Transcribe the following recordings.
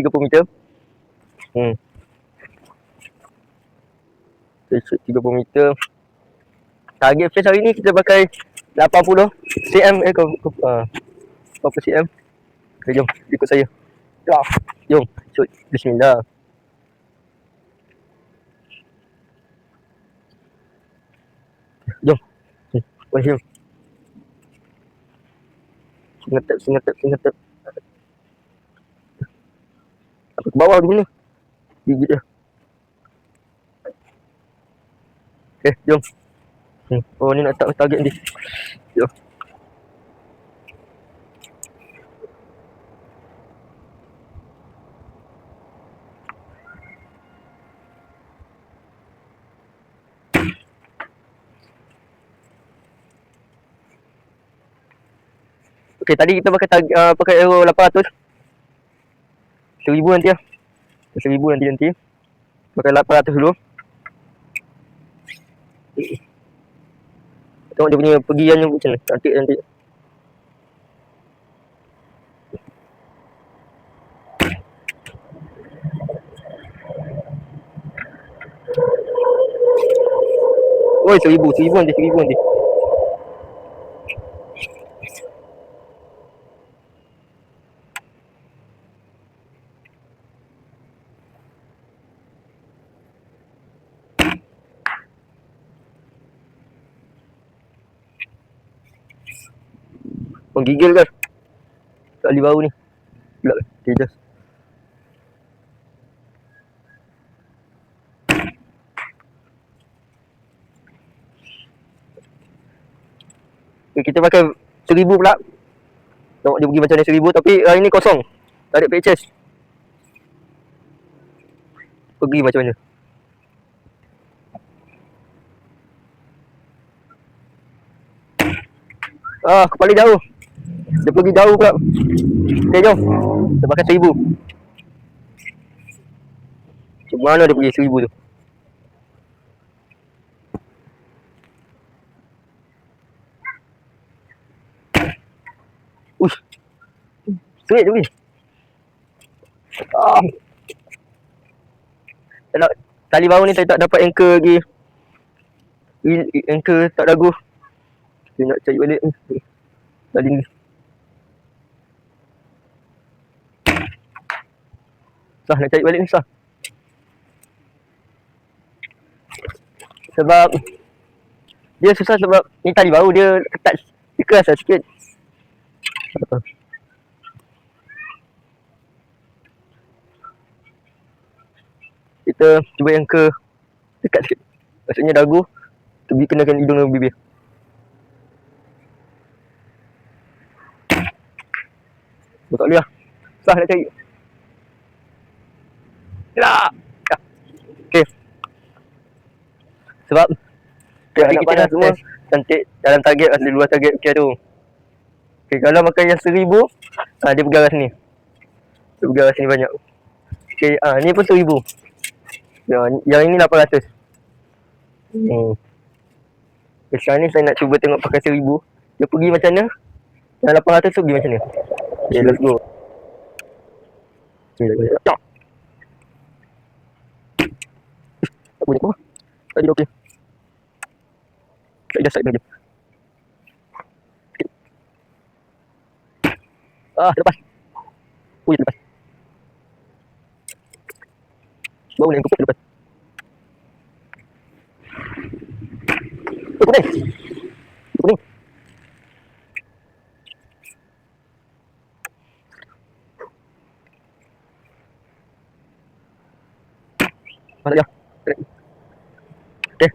30 meter. Okay, shoot 30 meter. Target face hari ni kita pakai 80 cm 80 cm. Okay, jom ikut saya. Jom shoot. Bismillah. Jom. One hill. Singetep. Apa ke bawah dulu ni? Gigit dia. Okay, jom. Oh, ni nak target ni. Jom. Okay, tadi kita pakai arrow 800. 1000 nanti lah. 1000 nanti. Pakai 800 dulu. Tengok dia punya pergiannya macam mana. Nanti. Oi, 1000 nanti. Menggigil kan? Kali baru ni. Gelap kan? Okay, just. Okay, kita pakai 1000 pula. Tengok dia pergi macam ni 1000 tapi hari ni kosong. Tak ada patches. Pergi macam mana? Kepala jauh. Dia pergi jauh pula. Okay, jom. Kita pakai 1000. Macam mana dia pergi 1000 tu? Uish. Straight dia pergi. Tali baru ni saya tak dapat anchor lagi. Anchor tak dagu. Saya nak cari balik tali ni. Nak cari balik ni sah. Sebab dia susah sebab ni tali baru dia ketat. Dia keras lah sikit. Kita cuba yang ke dekat sikit. Maksudnya dagu kenakan hidung dan bibir. Tak boleh lah. Susah nak cari. Okay. Sebab tadi kita dah semua cantik dalam target atau di luar target tu. Okay, kalau makan yang 1000, dia pergi arah sini. Dia pergi arah sini banyak. Okay, ni pun 1000. Yang ini 800. Okay, sekarang ni saya nak cuba tengok pakai 1000. Dia pergi macam mana? Yang 800 tu pergi macam mana? Okay, let's go. Tak boleh apa? Tadi dah okey. Kita dah side lagi. Terlepas. Terlepas. Baru yang kepuk terlepas. Kuning. Kuning. Mana dia? Okay.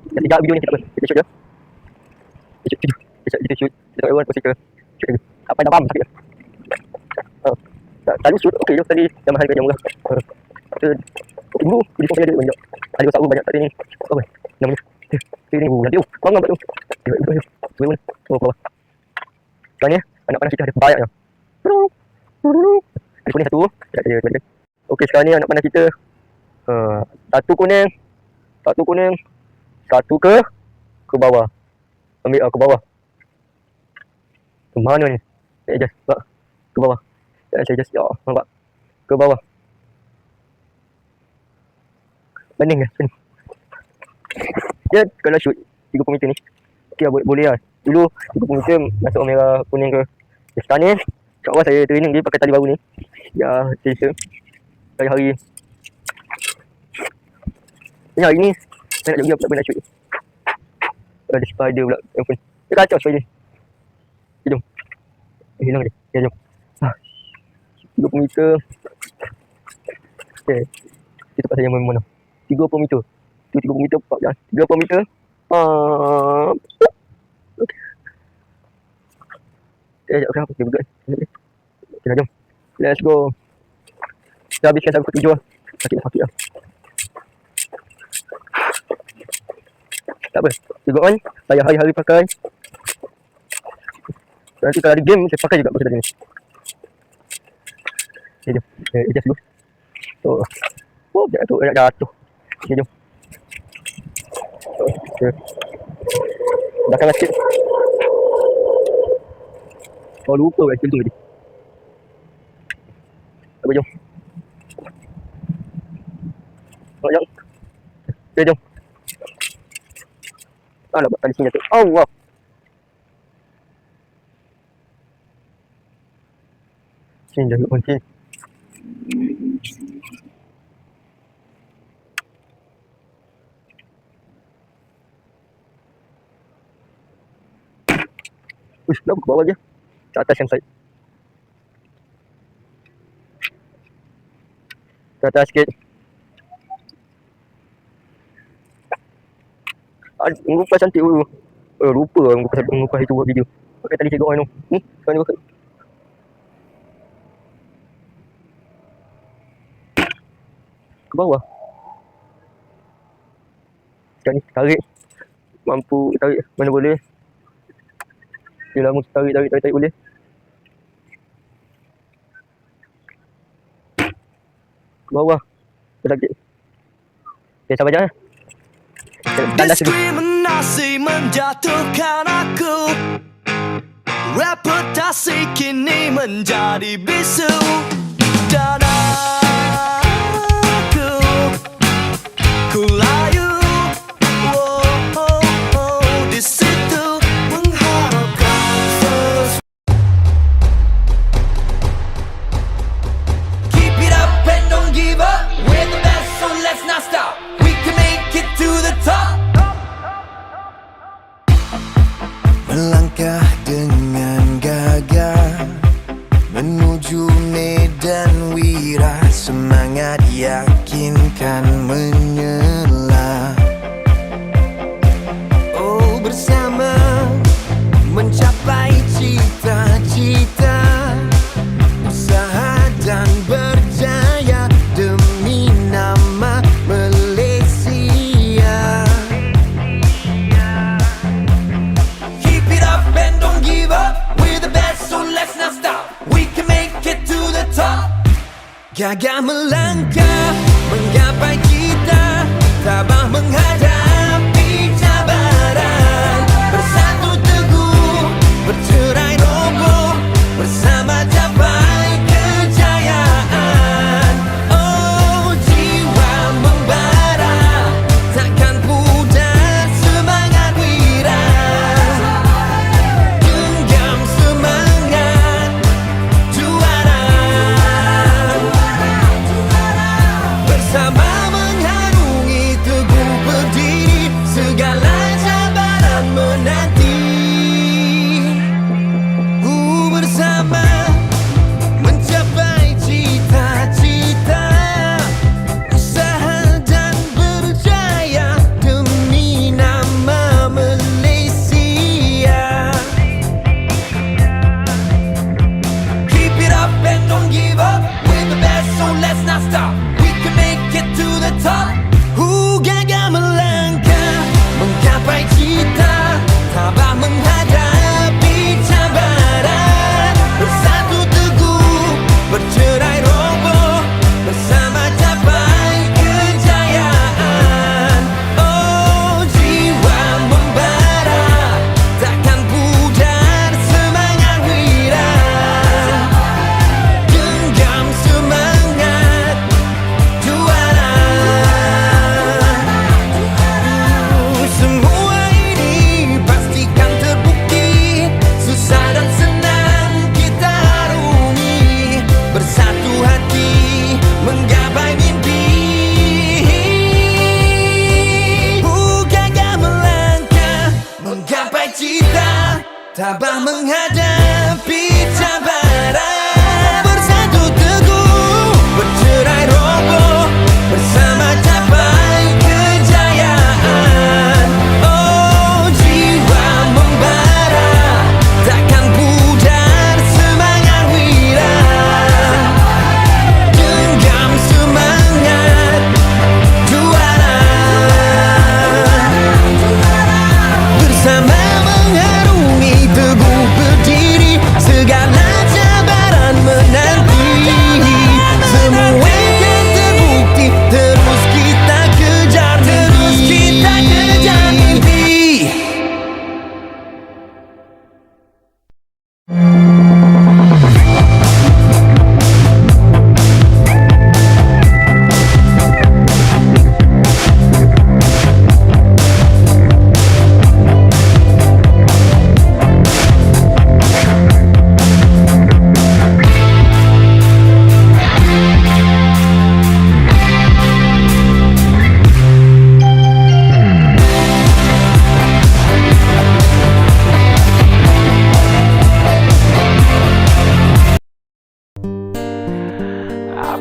Kita tinggal video ni kita shoot je. Kita shoot. Kita tengok everyone position. Shoot lagi. Apa dah faham sakit dah. Tadi shoot okey je tadi yang mahal yang murah. Kita dulu di sini ada banyak. Ada usah banyak tadi ni. Okey. Namanya. Ini nanti kau enggak tu. Oh, bawah. Sekarang ni anak-anak kita ada banyak dah. Ini satu. Okey, sekarang ni anak-anak kita satu kuning, satu ke bawah. Ambil ke bawah. Ke mana ni? Saya just ke bawah. Saya just nampak. ke bawah. Pening kan? Pening. Dia kalau shoot 30 meter ni, okey lah, boleh lah. Dulu 30 meter masuk merah kuning ke. Sekarang ni, kat awal saya training dia pakai tali baru ni. Ya, selesa. Hari-hari. Ini hari ni, saya nak jumpa nak shoot. Ada spider pula. Dia kacau spider. Jom. Hilang dia. Ya, jom. 30 meter. Okay. Kita tempat saya mana? 30 meter. 30 meter 4 jalan. 30 meter. Okay, sekejap kenapa? Okay, bergerak. Okay, jom. Let's go. Kita habiskan sampai pukul 7 lah. Sakit lah. Tak apa. Tengok kan. Saya hari-hari pakai. Nanti kalau ada game, saya pakai juga pakai tadi ni. Okay, jom. Adjust dulu. Oh, nak jatuh. Okay, jom. Okay. Belakang sikit. Oh, lupa buat macam tu tadi. Apa, jom. Oh, jom. Okay, jom. Nak buat tali sini jatuh. Oh, wow. Sini dah kunci. Uish, dah ke bawah je. Ke atas yang side. Ke atas sikit. Mengupas cantik dulu. Lupa lah mengupas itu buat video. Pakai tali cekok kan tu. Ni, sekarang ni pakai. Ke bawah. Sekarang ni tarik. Mampu tarik mana boleh. Dia lama tarik boleh. Ke bawah. Sedikit. Okay, sabar je. Diskriminasi menjatuhkan aku. Reputasi kini menjadi bisu. Dan aku layu. Di situ mengharapkan sesuatu. Keep it up and don't give up. We're the best, so let's not stop. We can make it to the top. Melangkah dengan gagah menuju medan wira, semangat yakinkan menyela. Oh, bersama mencapai cita-cita, usaha dan berjaya demi nama Malaysia. Keep it up and don't give up. We're the best, so let's not stop. We can make it to the top. Gagah melangkah menggapai cita, tabah menghadapi cabaran. Bersatu teguh, bercerai roboh, bersama capai kejayaan. Oh, jiwa membara, takkan pudar semangat wira. Genggam semangat juara. Bersama mengharungi teguh berdiri.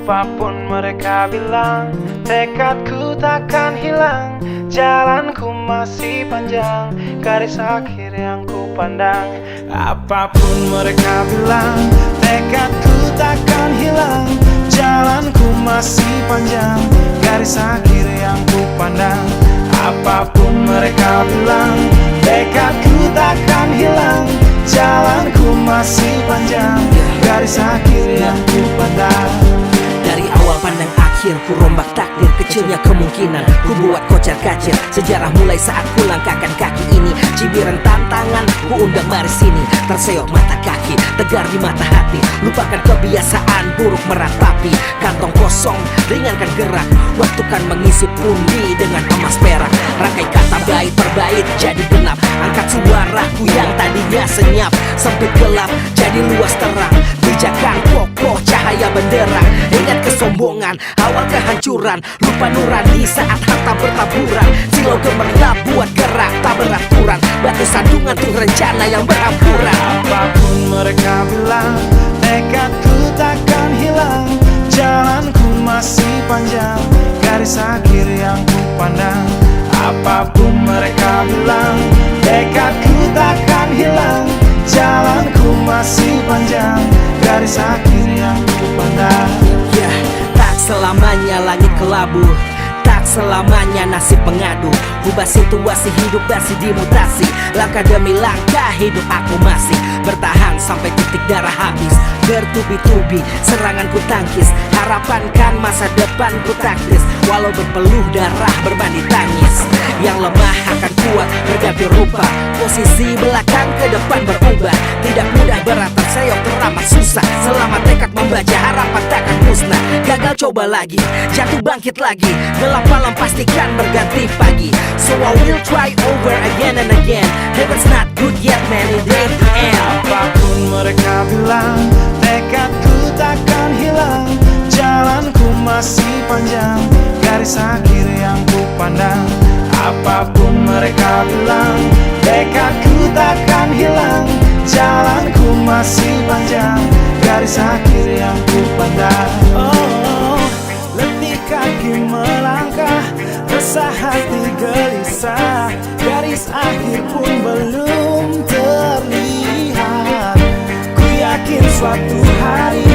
Apapun mereka bilang, tekadku takkan hilang. Jalanku masih panjang, garis akhir yang ku pandang. Apapun mereka bilang, tekadku takkan hilang. Jalanku masih panjang, garis akhir yang ku pandang. Apapun mereka bilang, tekadku takkan hilang. Jalanku masih panjang, garis akhir yang ku pandang. Dari awal pandang akhir, ku rombak takdir. Kecilnya kemungkinan, ku buat kocar kacir. Sejarah mulai saat ku langkahkan kaki ini. Cibiran tantangan, ku undang mari sini. Terseok mata kaki, tegar di mata hati. Lupakan kebiasaan buruk meratapi. Kantong kosong, ringankan gerak. Waktu kan mengisi pundi dengan emas perak. Rangkai kata bait per bait jadi genap. Angkat suaraku yang tadinya senyap. Sempit gelap, jadi luas terang. Bijakan kokoh, cahaya benderang. Ingat kesombongan, awal kehancuran. Lupa nurani saat harta bertaburan. Silau gemerlap buat gerak tak beraturan. Batu sandungan tuh rencana yang berampuran. Apapun mereka bilang, tekadku takkan hilang. Jalanku masih panjang, garis akhir yang ku pandang. Apapun mereka bilang, tekadku takkan hilang. Jalanku masih panjang, garis akhir yang ku pandang. Ya, tak selamanya langit kelabu, tak selamanya nasib pengadu. Ubah situasi hidup masih dimutasi. Langkah demi langkah hidup aku masih bertahan sampai titik darah habis. Bertubi-tubi serangan ku tangkis. Harapan kan masa depan ku taktis. Walau berpeluh darah berbanding tangis. Yang lemah akan kuat berganti rupa. Posisi belakang ke depan berubah. Tidak mudah berat terseok teramat susah. Selama tekad membaca harapan takkan musnah. Gagal coba lagi, jatuh bangkit lagi. Gelap malam pastikan berganti pagi. So I will try over again and again. Heaven's not good yet man, it ain't the end. Apapun mereka bilang, tekadku takkan hilang. Jalanku masih panjang, garis akhir yang ku pandang. Apapun mereka bilang, tekadku takkan hilang. Jalanku masih panjang, garis akhir yang ku pandang. Oh, letih kaki melangkah, resah hati gelisah. Garis akhir pun belum terlihat. Ku yakin suatu hari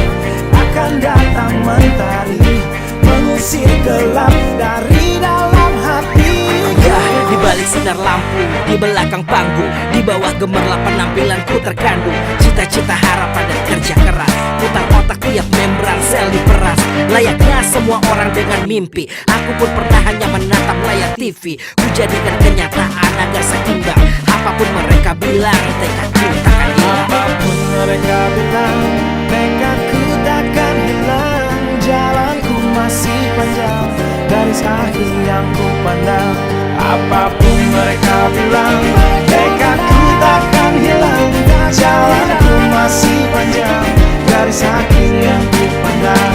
akan datang mentari, mengusir gelap dari dalam hati. Ya, di balik sinar lampu, di belakang panggung, di bawah gemerlap penampilanku terkandung. Cita-cita, harapan dan kerja keras. Putar otak tiap membran sel diperas. Layaknya semua orang dengan mimpi, aku pun pernah hanya menatap layar TV. Ku jadikan kenyataan agar seimbang. Apapun mereka bilang, tekadku takkan hilang. Apapun mereka bilang, tekadku takkan hilang. Jalanku masih panjang, garis akhir yang ku pandang. Apapun mereka bilang, tekadku takkan hilang. Jalanku masih panjang, garis akhir yang ku pandang.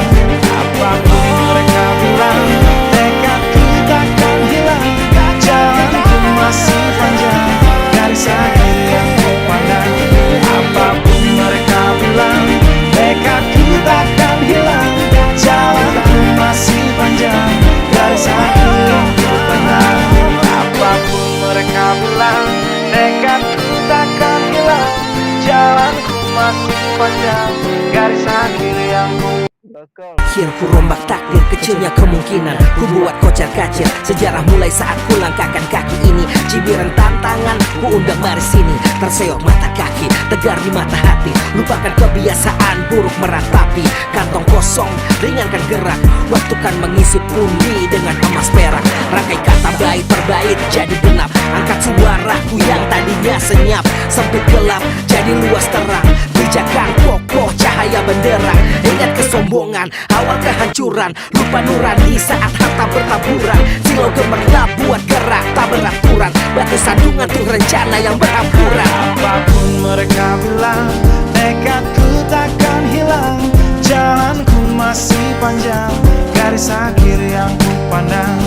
Apapun mereka bilang, tekadku takkan hilang. Jalanku masih panjang, garis akhir yang ku pandang. Apapun mereka bilang, tekadku takkan hilang. Jalanku masih panjang, garis akhir yang ku pandang. Apapun mereka bilang, tekadku takkan hilang. Jalanku masih panjang, garis akhir yang ku Akhir ku rombak takdir, kecilnya kemungkinan. Ku buat kocar kacir. Sejarah mulai saat ku langkahkan kaki ini. Cibiran tantangan, ku undang mari sini. Terseok mata kaki, tegar di mata hati. Lupakan kebiasaan buruk meratapi. Kantong kosong, ringankan gerak. Waktu kan mengisi pundi dengan emas perak. Rangkai kata bait per bait jadi genap. Angkat suaraku yang tadinya senyap. Sempit gelap, jadi luas terang. Bijakan kokoh, cahaya benderang. Ingat kesombongan, awal kehancuran. Lupa nurani saat harta bertaburan. Silau gemerlap buat gerak tak beraturan. Batu sandungan tuh rencana yang berampuran. Apapun mereka bilang, tekadku takkan hilang. Jalanku masih panjang, garis akhir yang ku pandang.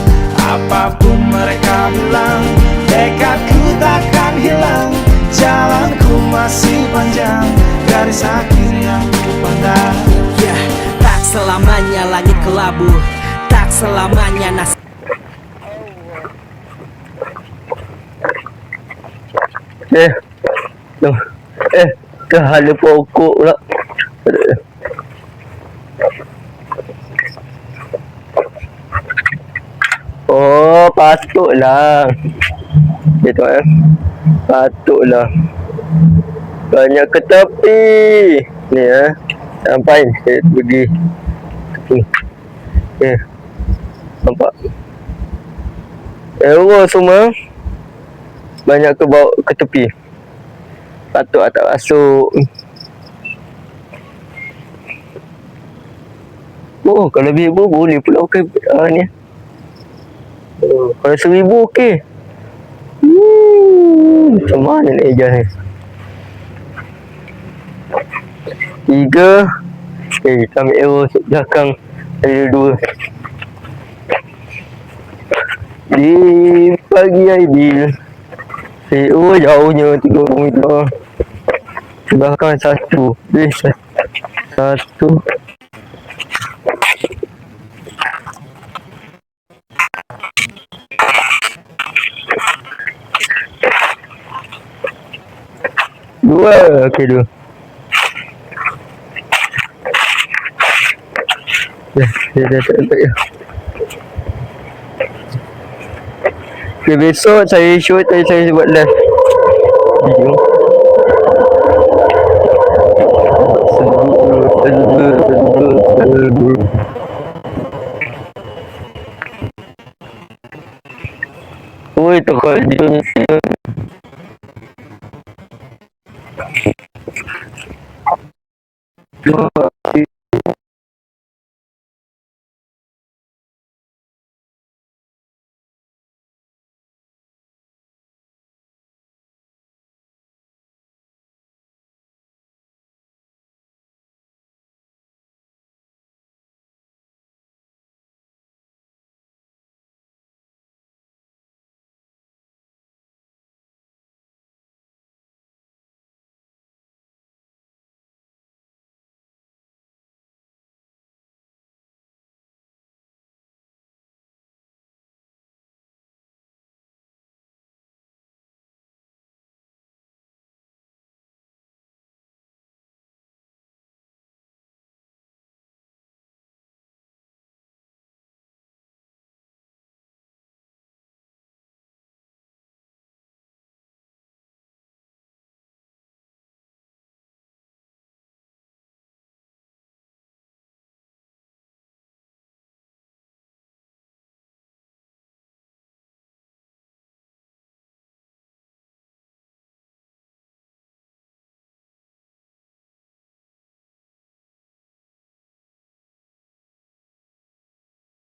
Apapun mereka bilang, tekadku takkan hilang. Jalanku masih panjang, garis akhir yang ku pandang. Ya, tak selamanya langit kelabu, tak selamanya nasib. Tuh. Kehala pokok pula. Oh, patutlah. Gitu patutlah. Banyak ke tepi. Ni sampai saya pergi tepi. Nampak. Arrow semua banyak ke bawah ke tepi. Patut tak masuk. Oh, kalau 1,000 boleh pula okey ni. Oh, kalau 1,000 okey. Macam mana nak ejas ni? 3. Kita ambil arrow belakang. Ada 2. Di pagi ideal. Oh, jauhnya 30 meter. Belakang 1. 1. Dua, okey 2. Dah. Okay, besok saya shoot, saya buat live video. Oi, tokok dia